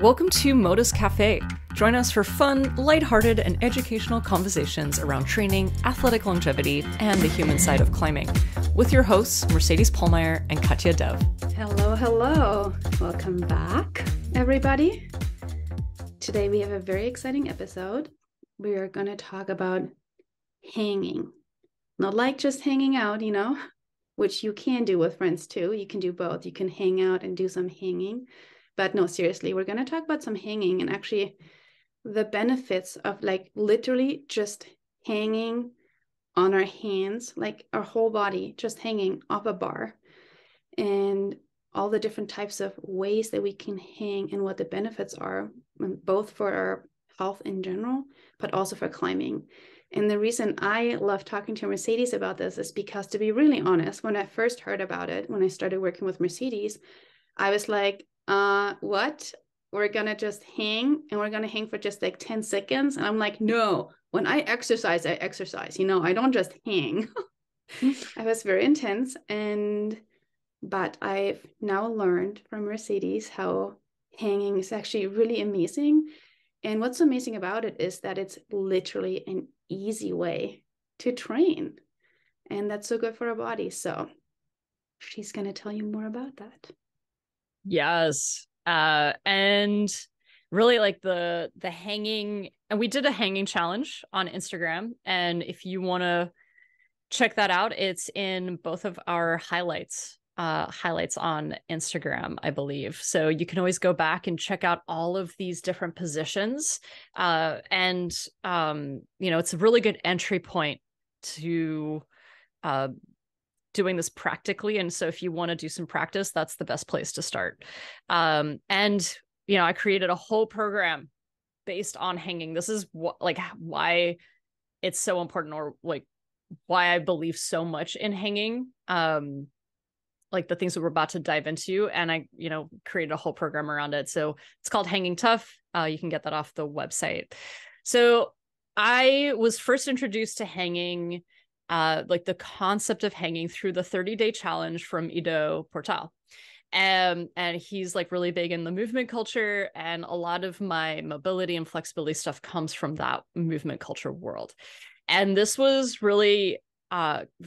Welcome to Modus Cafe. Join us for fun, lighthearted, and educational conversations around training, athletic longevity, and the human side of climbing. With your hosts, Mercedes Pollmeyer and Katja Dev. Hello, hello. Welcome back, everybody. Today we have a very exciting episode. We are going to talk about hanging. Not like just hanging out, which you can do with friends too. You can do both. You can hang out and do some hanging. But no, seriously, we're going to talk about some hanging and actually the benefits of literally just hanging on our hands, like our whole body, just hanging off a bar, and all the different types of ways that we can hang and what the benefits are, both for our health in general, but also for climbing. And the reason I love talking to Mercedes about this is because, to be really honest, when I first heard about it, when I started working with Mercedes, I was like, what? We're going to just hang, and we're going to hang for just 10 seconds. And I'm like, no, when I exercise, I exercise. I don't just hang. I was very intense. But I've now learned from Mercedes how hanging is actually really amazing. And what's amazing about it is that it's literally an easy way to train. And that's so good for our body. So she's going to tell you more about that. Yes. And really the hanging, and we did a hanging challenge on Instagram. And if you want to check that out, it's in both of our highlights on Instagram, I believe. So you can always go back and check out all of these different positions. It's a really good entry point to doing this practically. And so if you want to do some practice, that's the best place to start. I created a whole program based on hanging. This is why it's so important, or why I believe so much in hanging. The things that we're about to dive into. And I, created a whole program around it. So it's called Hanging Tough. You can get that off the website. So I was first introduced to hanging, the concept of hanging, through the 30-day challenge from Ido Portal. And he's really big in the movement culture. And a lot of my mobility and flexibility stuff comes from that movement culture world. And this was really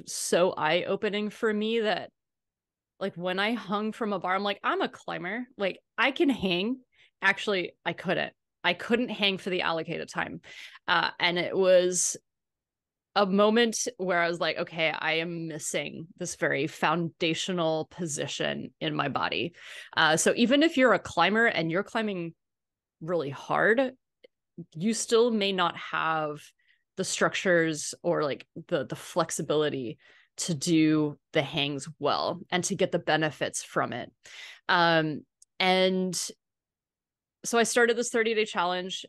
so eye-opening for me that when I hung from a bar, I'm like, I'm a climber. I can hang. Actually, I couldn't hang for the allocated time. And it was a moment where I was like, okay, I am missing this very foundational position in my body. So even if you're a climber and you're climbing really hard, you still may not have the structures or the flexibility to do the hangs well and to get the benefits from it. And so I started this 30-day challenge,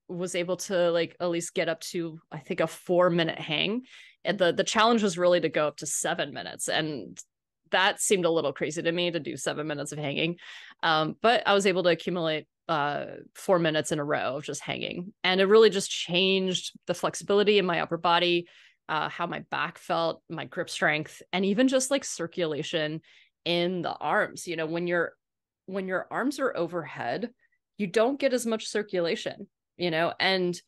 was able to at least get up to, I think, a 4-minute hang. And the challenge was really to go up to 7 minutes. And that seemed a little crazy to me, to do 7 minutes of hanging. But I was able to accumulate 4 minutes in a row of just hanging. And it really just changed the flexibility in my upper body, how my back felt, my grip strength, and even just circulation in the arms. When your arms are overhead, you don't get as much circulation, and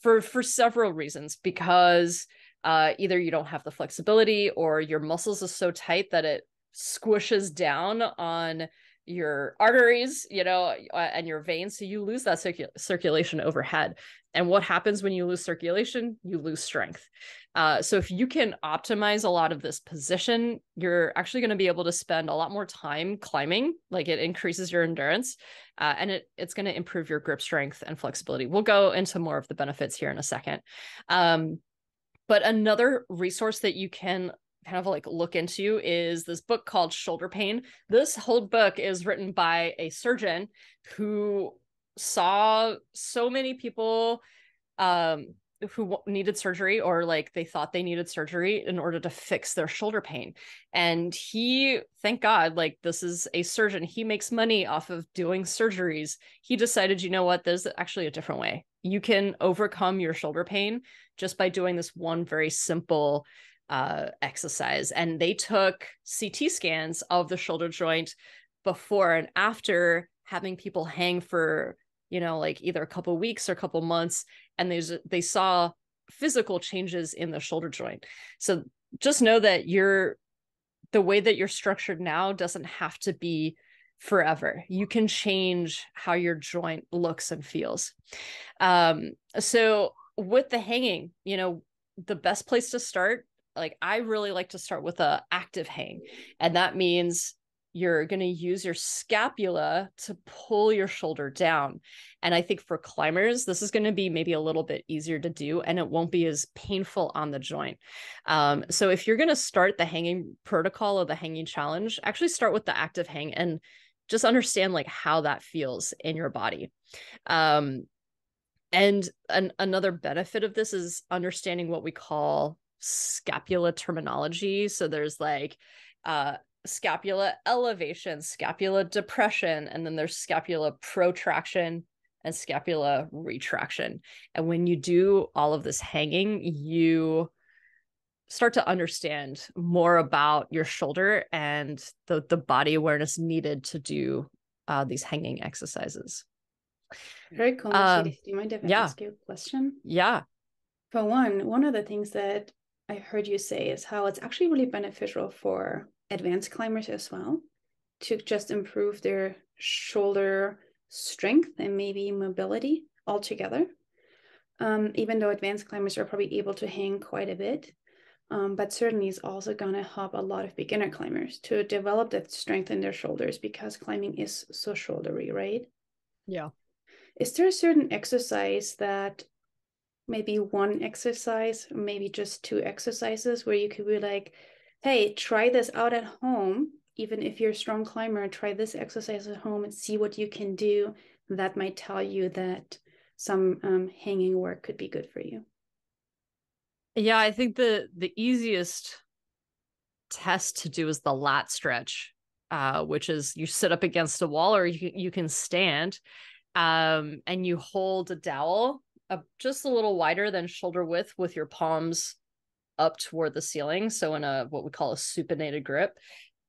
for several reasons, because either you don't have the flexibility, or your muscles are so tight that it squishes down on your arteries, and your veins. So you lose that circulation overhead. And what happens when you lose circulation? You lose strength. So if you can optimize a lot of this position, you're actually going to be able to spend a lot more time climbing. It increases your endurance, and it's going to improve your grip strength and flexibility. We'll go into more of the benefits here in a second. But another resource that you can kind of look into is this book called Shoulder Pain. This whole book is written by a surgeon who saw so many people who needed surgery, or they thought they needed surgery in order to fix their shoulder pain. And he, thank God, this is a surgeon. He makes money off of doing surgeries. He decided, you know what, there's actually a different way. You can overcome your shoulder pain just by doing this one very simple exercise. And they took CT scans of the shoulder joint before and after having people hang for, like either a couple weeks or a couple months, and they saw physical changes in the shoulder joint. So just know that the way that you're structured now doesn't have to be forever. You can change how your joint looks and feels. So with the hanging, the best place to start, like I really like to start with a active hang. And that means you're going to use your scapula to pull your shoulder down. And I think for climbers, this is going to be maybe a little bit easier to do, and it won't be as painful on the joint. So if you're going to start the hanging protocol or the hanging challenge, actually start with the active hang and just understand like how that feels in your body. And another benefit of this is understanding what we call scapula terminology. So there's like scapula elevation, scapula depression, and then there's scapula protraction and scapula retraction. And when you do all of this hanging, you start to understand more about your shoulder and the body awareness needed to do these hanging exercises. Very cool, Mercedes. Do you mind if I Yeah. ask you a question? Yeah. For one of the things that I heard you say is how it's actually really beneficial for advanced climbers as well to just improve their shoulder strength and maybe mobility altogether. Even though advanced climbers are probably able to hang quite a bit, but certainly is also going to help a lot of beginner climbers to develop that strength in their shoulders because climbing is so shouldery, right? Yeah. Is there a certain exercise that maybe one exercise, maybe just two exercises where you could be like, hey, try this out at home. Even if you're a strong climber, try this exercise at home and see what you can do. That might tell you that some hanging work could be good for you. Yeah, I think the easiest test to do is the lat stretch, which is you sit up against a wall or you can stand, and you hold a dowel just a little wider than shoulder width with your palms up toward the ceiling. So in a what we call a supinated grip,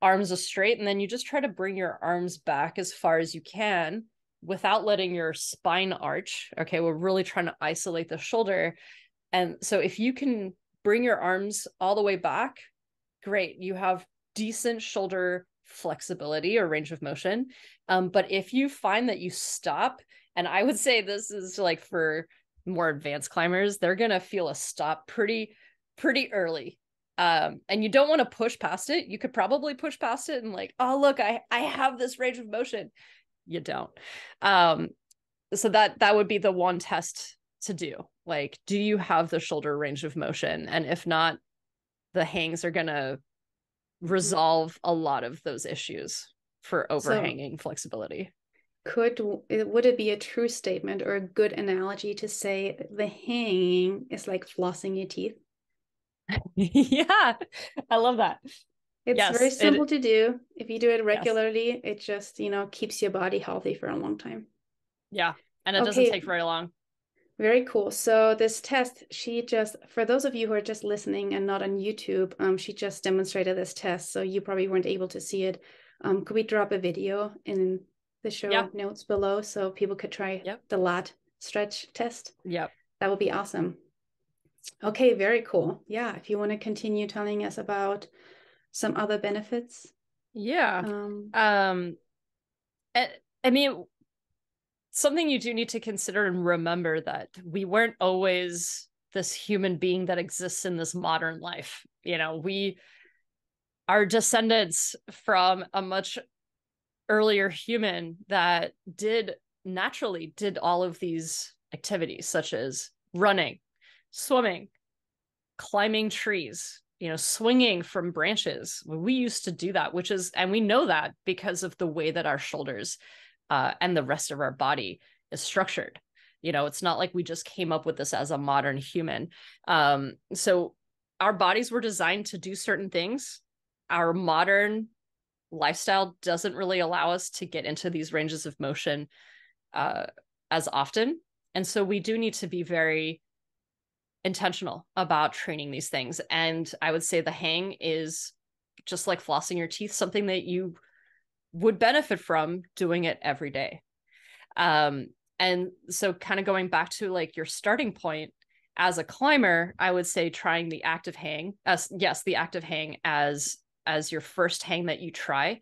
arms are straight, and then you just try to bring your arms back as far as you can without letting your spine arch. Okay, we're really trying to isolate the shoulder. And so if you can bring your arms all the way back, great. You have decent shoulder flexibility or range of motion. But if you find that you stop, and I would say this is like for more advanced climbers, they're going to feel a stop pretty early. And you don't want to push past it. You could probably push past it and like, oh, look, I have this range of motion. You don't. So that would be the one test to do. Like, do you have the shoulder range of motion? And if not, the hangs are going to resolve a lot of those issues for overhanging flexibility. Would it be a true statement or a good analogy to say the hanging is like flossing your teeth? Yeah, I love that. It's very Yes, simple to do. If you do it yes, regularly, it just, keeps your body healthy for a long time. yeah, and it doesn't Okay, take very long. very cool. So this test, for those of you who are just listening and not on YouTube, she just demonstrated this test. So you probably weren't able to see it. Could we drop a video in the show Yeah, notes below so people could try yep, the lat stretch test? yep. That would be awesome. Okay, very cool. Yeah, if you want to continue telling us about some other benefits. Yeah. Um, I, I mean, something you do need to consider and remember that we weren't always this human being that exists in this modern life. We are descendants from a much earlier human that naturally did all of these activities, such as running, swimming, climbing trees, swinging from branches. We used to do that, and we know that because of the way that our shoulders and the rest of our body is structured. It's not like we just came up with this as a modern human. So our bodies were designed to do certain things. Our modern lifestyle doesn't really allow us to get into these ranges of motion as often. And so we do need to be very intentional about training these things. And I would say the hang is just like flossing your teeth, something that you would benefit from doing it every day. And so kind of going back to like your starting point as a climber, I would say trying the active hang, the active hang as your first hang that you try,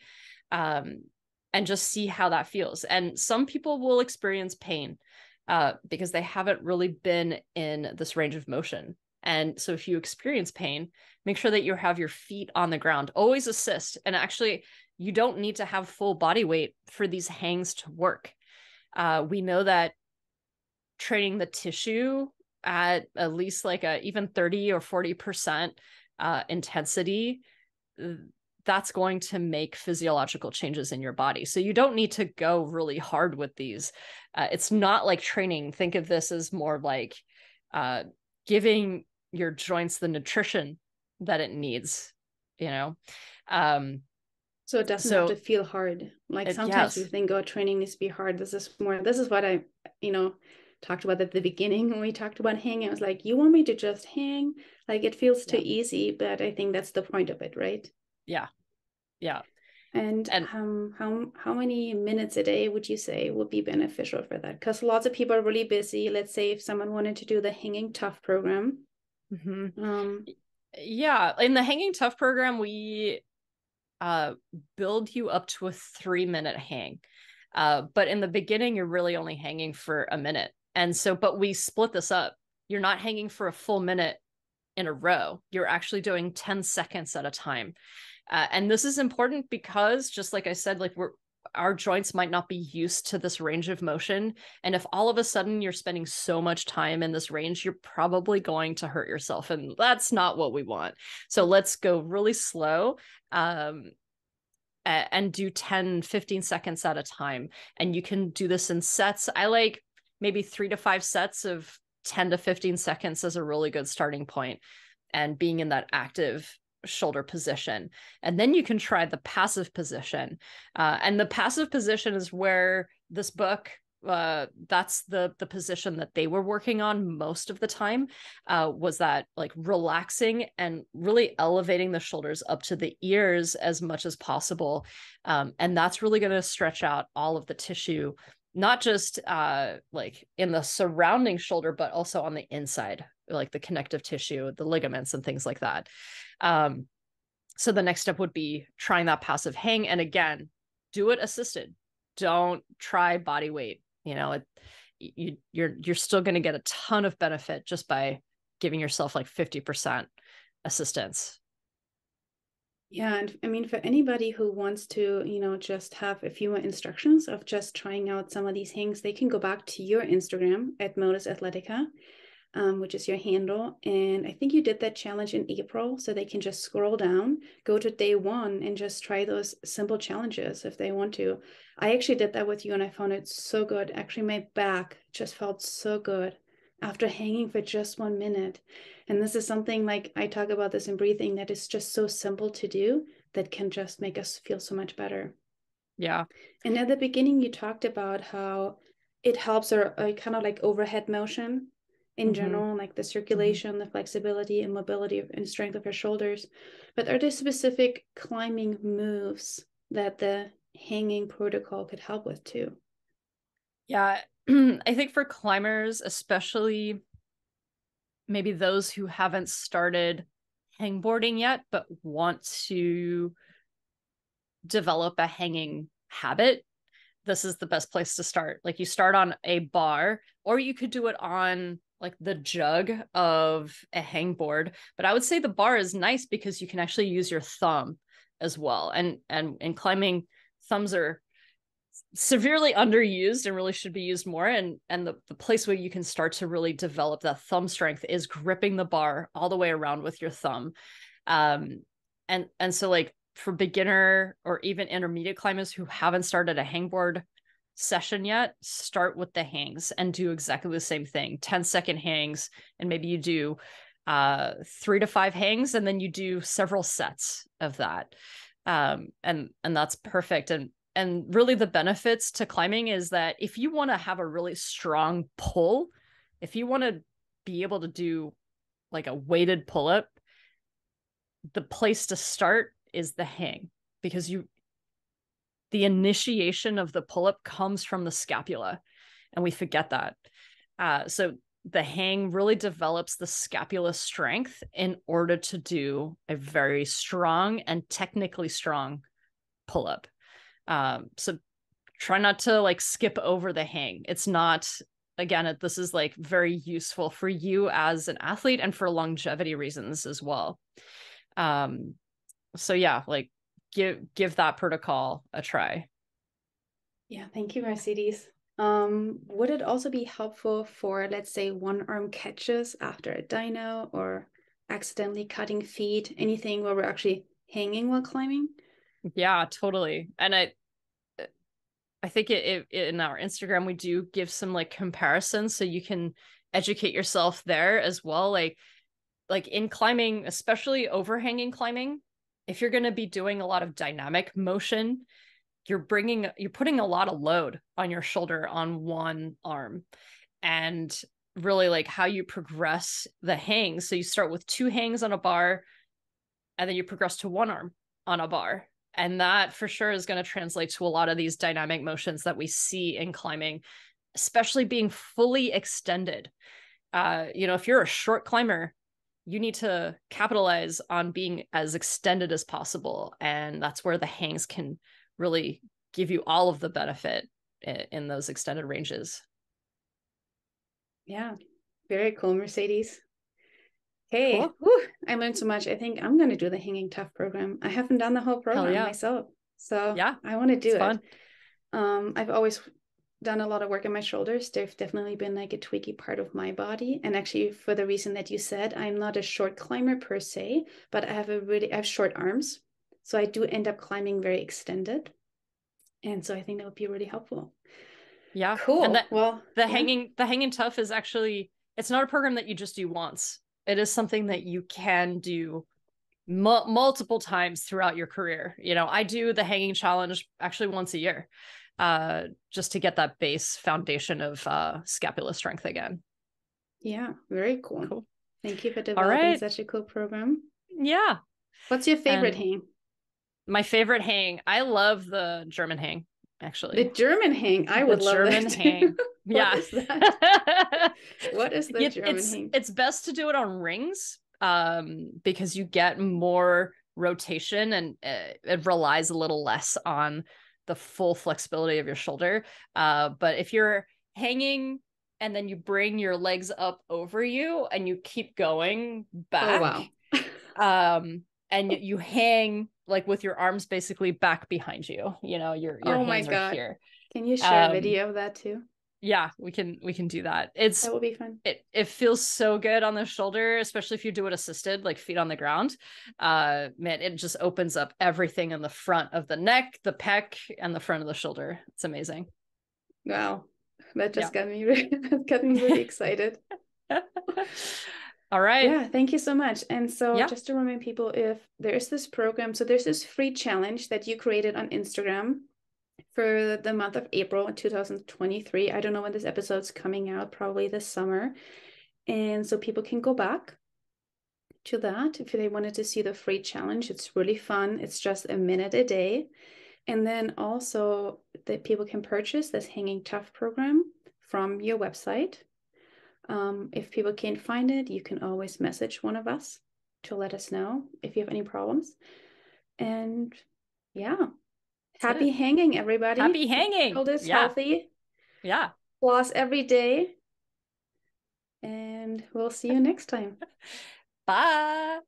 and just see how that feels. And some people will experience pain because they haven't really been in this range of motion. And so if you experience pain, make sure that you have your feet on the ground. Always assist. And actually, you don't need to have full body weight for these hangs to work. We know that training the tissue at least like a even 30 or 40% intensity, that's going to make physiological changes in your body. So you don't need to go really hard with these. It's not like training. Think of this as more like giving your joints the nutrition that it needs, you know? So it doesn't have to feel hard. Like sometimes we yes. think, oh, training needs to be hard. This is what I, talked about at the beginning when we talked about hanging. I was like, you want me to just hang? Like it feels too easy, but I think that's the point of it, right? Yeah. Yeah. And how many minutes a day would you say would be beneficial for that? Because lots of people are really busy. Let's say if someone wanted to do the Hanging Tough program. Yeah, in the Hanging Tough program, we build you up to a 3-minute hang. But in the beginning, you're really only hanging for a minute. And so, but we split this up. You're not hanging for a full minute in a row. You're actually doing 10 seconds at a time. And this is important because, just like I said, like our joints might not be used to this range of motion. And if all of a sudden you're spending so much time in this range, you're probably going to hurt yourself. And that's not what we want. So let's go really slow. And do 10, 15 seconds at a time. And you can do this in sets. I like maybe 3 to 5 sets of 10 to 15 seconds as a really good starting point, and being in that active shoulder position. And then you can try the passive position. And the passive position is where this book, that's the position that they were working on most of the time, was that like relaxing and really elevating the shoulders up to the ears as much as possible. And that's really going to stretch out all of the tissue, not just like in the surrounding shoulder, but also on the inside, like the connective tissue, the ligaments and things like that. So the next step would be trying that passive hang. And again, do it assisted. Don't try body weight. You're still going to get a ton of benefit just by giving yourself like 50% assistance. Yeah, and I mean, for anybody who wants to, just have a few more instructions of just trying out some of these hangs, they can go back to your Instagram at Modus Athletica, which is your handle. And I think you did that challenge in April, so they can just scroll down, go to day 1 and just try those simple challenges if they want to. I actually did that with you and I found it so good. Actually, my back just felt so good after hanging for just 1 minute. And this is something like I talk about this in breathing that is just so simple to do that can just make us feel so much better. Yeah. And at the beginning, you talked about how it helps our kind of like overhead motion in general, like the circulation, the flexibility and mobility and strength of your shoulders. But are there specific climbing moves that the hanging protocol could help with too? Yeah. I think for climbers, especially maybe those who haven't started hangboarding yet, but want to develop a hanging habit, this is the best place to start. Like you start on a bar, or you could do it on like the jug of a hangboard. But I would say the bar is nice because you can actually use your thumb as well. And in climbing, thumbs are severely underused and really should be used more. And the place where you can start to really develop that thumb strength is gripping the bar all the way around with your thumb. And so like for beginner or even intermediate climbers who haven't started a hangboard session yet, start with the hangs and do exactly the same thing. 10-second hangs, and maybe you do 3 to 5 hangs, and then you do several sets of that. And that's perfect. And really the benefits to climbing is that if you want to have a really strong pull, if you want to be able to do like a weighted pull-up, the place to start is the hang, because the initiation of the pull-up comes from the scapula, and we forget that. So the hang really develops the scapula strength in order to do a very strong and technically strong pull-up. So try not to like skip over the hang. It's not, again, this is like very useful for you as an athlete and for longevity reasons as well. So yeah, like give that protocol a try. Yeah, thank you, Mercedes. Would it also be helpful for, let's say, one arm catches after a dyno or accidentally cutting feet, anything where we're actually hanging while climbing? Yeah, totally. And I think in our Instagram we do give some like comparisons so you can educate yourself there as well. Like in climbing, especially overhanging climbing, if you're going to be doing a lot of dynamic motion, you're putting a lot of load on your shoulder on one arm. And really like how you progress the hangs. So you start with 2 hangs on a bar, and then you progress to 1 arm on a bar. And that for sure is going to translate to a lot of these dynamic motions that we see in climbing, especially being fully extended. If you're a short climber, you need to capitalize on being as extended as possible. And that's where the hangs can really give you all of the benefit in those extended ranges. Yeah, very cool, Mercedes. Hey, Cool. whew, I learned so much. I think I'm going to do the Hanging Tough program. I haven't done the whole Hell program yeah. myself, so Yeah. I want to It's do it. fun. I've always done a lot of work in my shoulders. They've definitely been like a tweaky part of my body. And actually, for the reason that you said, I'm not a short climber per se, but I have short arms. So I do end up climbing very extended. And so I think that would be really helpful. Yeah. And Cool. that Well, yeah. the hanging tough is actually, it's not a program that you just do once. It is something that you can do multiple times throughout your career. I do the hanging challenge actually once a year, just to get that base foundation of scapula strength again. Yeah, very cool. Cool. Thank you for All developing right. such a cool program. Yeah. What's your favorite And hang? my favorite hang, I love the German hang, The actually. German hang. I The would love German that too. hang. What Yeah. is that? What is the German hang? It's best to do it on rings, because you get more rotation, and it relies a little less on the full flexibility of your shoulder. But if you're hanging and then you bring your legs up over you and you keep going Oh, back, wow. and you hang like with your arms basically back behind you, your Oh my hands are God. here. Can you share a um video of that too? yeah, we can do that. That would be fun. It feels so good on the shoulder, especially if you do it assisted, like feet on the ground. Man, it just opens up everything in the front of the neck, the pec, and the front of the shoulder. It's amazing. Wow. That Yeah. just that got me really excited. All right. Yeah, thank you so much. And so Yeah. just to remind people, if there's this program, so there's this free challenge that you created on Instagram for the month of April 2023. I don't know when this episode's coming out, probably this summer. And so people can go back to that if they wanted to see the free challenge. It's really fun. It's just a minute a day. And then also that people can purchase this Hanging Tough program from your website. If people can't find it, you can always message one of us to let us know if you have any problems. And yeah, That's happy it. hanging, everybody. Happy Keep your hanging. shoulders Yeah. healthy. Yeah. Floss every day. And we'll see you next time. Bye.